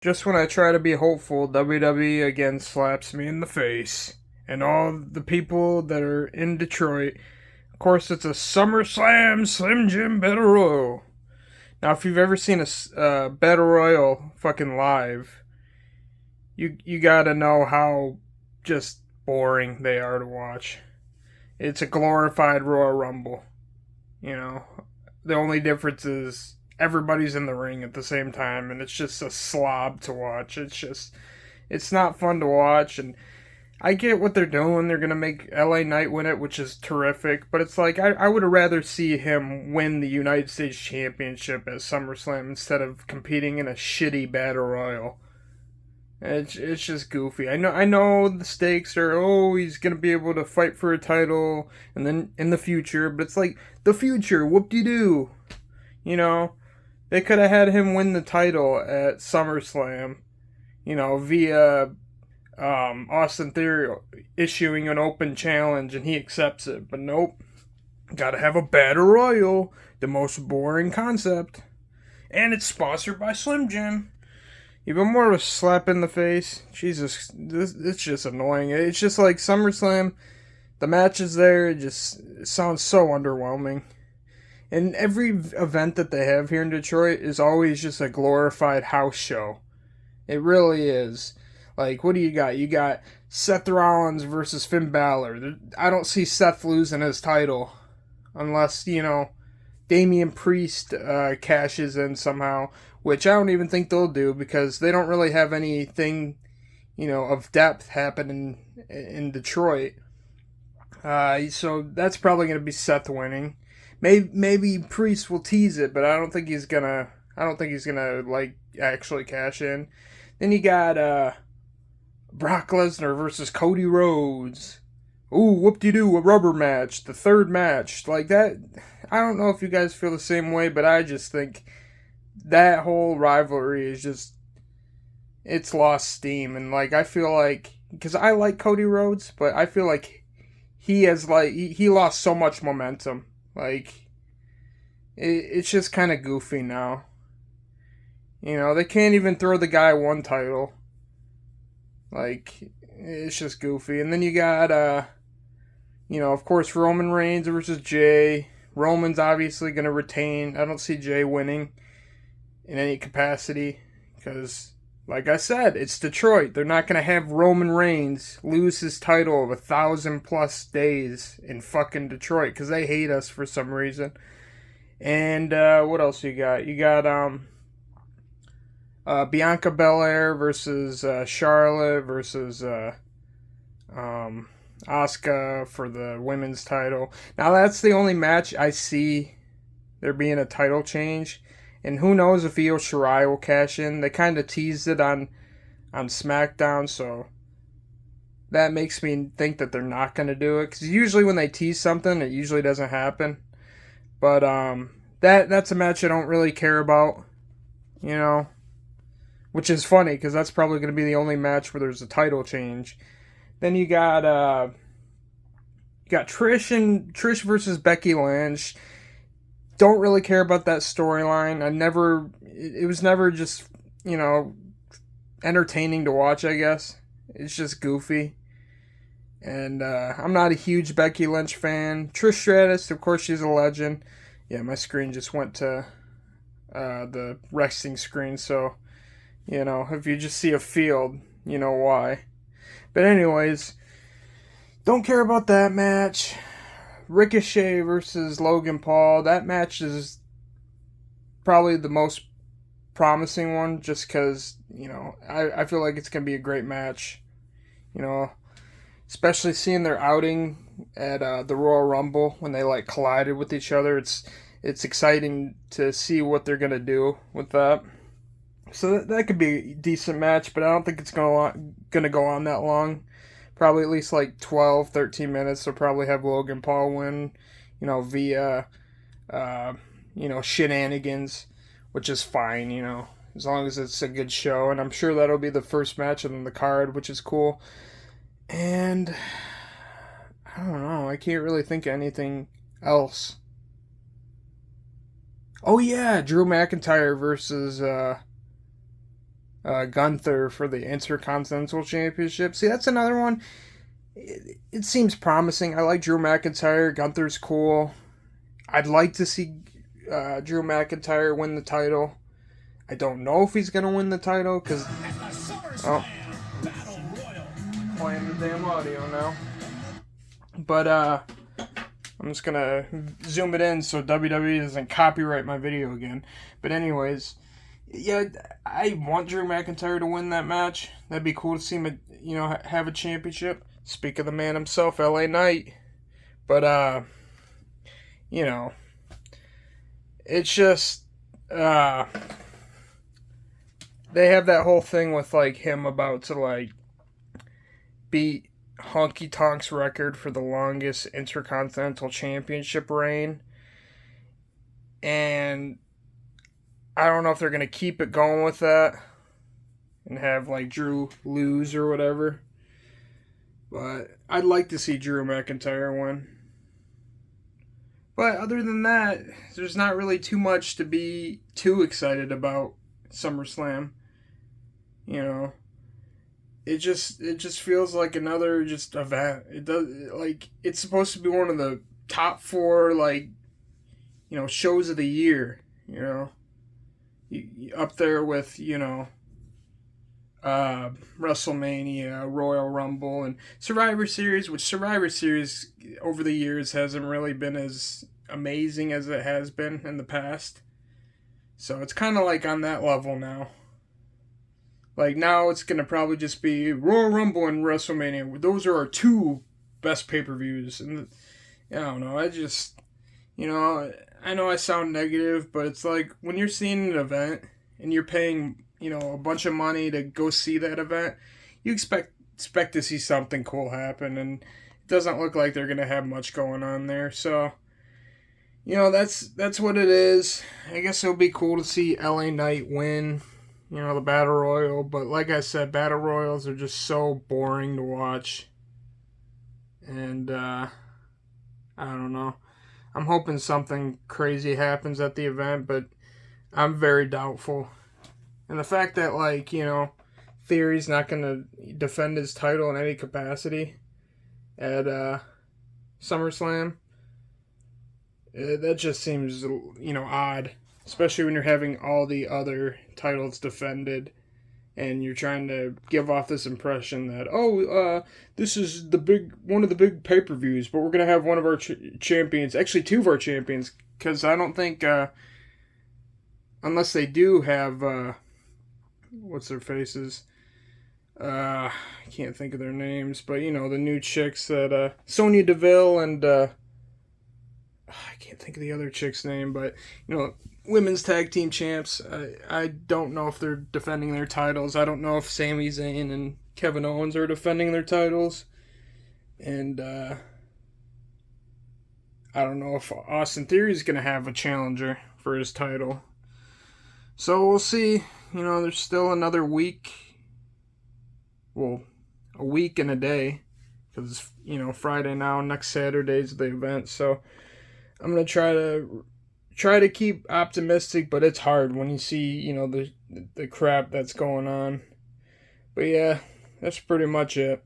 Just when I try to be hopeful, WWE again slaps me in the face. And all the people that are in Detroit, of course, it's a Summerslam Slim Jim Battle Royal. Now, if you've ever seen a Battle Royal fucking live, you gotta know how just boring they are to watch. It's a glorified Royal Rumble. You know, the only difference is everybody's in the ring at the same time, and it's just a slob to watch. It's not fun to watch, and I get what they're doing. They're gonna make LA Knight win it, which is terrific. But it's like I would have rather see him win the United States Championship at SummerSlam instead of competing in a shitty battle royal. It's just goofy. I know the stakes are, oh, he's gonna be able to fight for a title and then in the future, but it's like the future, whoop de doo. You know, they could have had him win the title at SummerSlam, via Austin Theory issuing an open challenge and he accepts it. But nope, gotta have a battle royal, the most boring concept, and it's sponsored by Slim Jim. Even more of a slap in the face. Jesus, it's just annoying. It's just like SummerSlam. The matches there, it sounds so underwhelming. And every event that they have here in Detroit is always just a glorified house show. It really is. Like, what do you got? You got Seth Rollins versus Finn Balor. I don't see Seth losing his title unless, Damian Priest cashes in somehow, which I don't even think they'll do because they don't really have anything, of depth happening in Detroit. So that's probably going to be Seth winning. Maybe Priest will tease it, but I don't think he's gonna. I don't think he's gonna like actually cash in. Then you got Brock Lesnar versus Cody Rhodes. Ooh, whoop-de-doo, a rubber match, the third match. Like that, I don't know if you guys feel the same way, but I just think that whole rivalry is just, it's lost steam. And like, I feel like, because I like Cody Rhodes, but I feel like he lost so much momentum. Like, it's just kind of goofy now. They can't even throw the guy one title. Like, it's just goofy. And then you got, of course, Roman Reigns versus Jay. Roman's obviously going to retain. I don't see Jay winning in any capacity because, like I said, it's Detroit. They're not going to have Roman Reigns lose his title of 1,000+ days in fucking Detroit because they hate us for some reason. And what else you got? You got Bianca Belair versus Charlotte versus Asuka for the women's title. Now that's the only match I see there being a title change, and who knows if Io Shirai will cash in. They kind of teased it on SmackDown, so that makes me think that they're not going to do it. Because usually when they tease something, it usually doesn't happen. But that's a match I don't really care about, which is funny because that's probably going to be the only match where there's a title change. Then you got Trish versus Becky Lynch. Don't really care about that storyline. It was never just entertaining to watch. I guess it's just goofy, and I'm not a huge Becky Lynch fan. Trish Stratus, of course, she's a legend. Yeah, my screen just went to the resting screen, so if you just see a field, you know why. But anyways, don't care about that match. Ricochet versus Logan Paul. That match is probably the most promising one just because, I feel like it's going to be a great match. Especially seeing their outing at the Royal Rumble when they like collided with each other. It's exciting to see what they're going to do with that. So that could be a decent match, but I don't think it's going to go on that long. Probably at least like 12, 13 minutes. They'll probably have Logan Paul win, via, shenanigans, which is fine, as long as it's a good show. And I'm sure that'll be the first match on the card, which is cool. And I don't know. I can't really think of anything else. Oh, yeah. Drew McIntyre versus Gunther for the Intercontinental Championship. See, that's another one. It seems promising. I like Drew McIntyre. Gunther's cool. I'd like to see Drew McIntyre win the title. I don't know if he's going to win the title because. Oh. Playing the damn audio now. But, I'm just going to zoom it in so WWE doesn't copyright my video again. But, anyways. Yeah, I want Drew McIntyre to win that match. That'd be cool to see him, have a championship. Speak of the man himself, LA Knight. But, it's just, they have that whole thing with, like, him about to, like, beat Honky Tonk's record for the longest Intercontinental Championship reign. And I don't know if they're going to keep it going with that and have, like, Drew lose or whatever. But I'd like to see Drew McIntyre win. But other than that, there's not really too much to be too excited about SummerSlam. It just feels like another just event. It does, like, it's supposed to be one of the top 4, like, shows of the year, up there with, WrestleMania, Royal Rumble, and Survivor Series, which Survivor Series over the years hasn't really been as amazing as it has been in the past. So it's kind of like on that level now. Like, now it's going to probably just be Royal Rumble and WrestleMania. Those are our 2 best pay-per-views. And I don't know, I just, I know I sound negative, but it's like when you're seeing an event and you're paying, a bunch of money to go see that event, you expect to see something cool happen, and it doesn't look like they're going to have much going on there. So, that's what it is. I guess it'll be cool to see LA Knight win, the Battle Royal, but like I said, Battle Royals are just so boring to watch. And, I don't know. I'm hoping something crazy happens at the event, but I'm very doubtful. And the fact that, like, Theory's not going to defend his title in any capacity at SummerSlam, that just seems, odd. Especially when you're having all the other titles defended and you're trying to give off this impression that, this is one of the big pay-per-views, but we're going to have one of our champions, actually 2 of our champions, because I don't think, unless they do have, what's their faces? I can't think of their names, but, the new chicks that, Sonya Deville and, I can't think of the other chick's name, but, women's tag team champs. I don't know if they're defending their titles. I don't know if Sami Zayn and Kevin Owens are defending their titles. And I don't know if Austin Theory is going to have a challenger for his title. So we'll see. There's still another week. Well, a week and a day. Because, Friday now, next Saturday's the event. So I'm going to try to keep optimistic, but it's hard when you see, the crap that's going on. But yeah, that's pretty much it.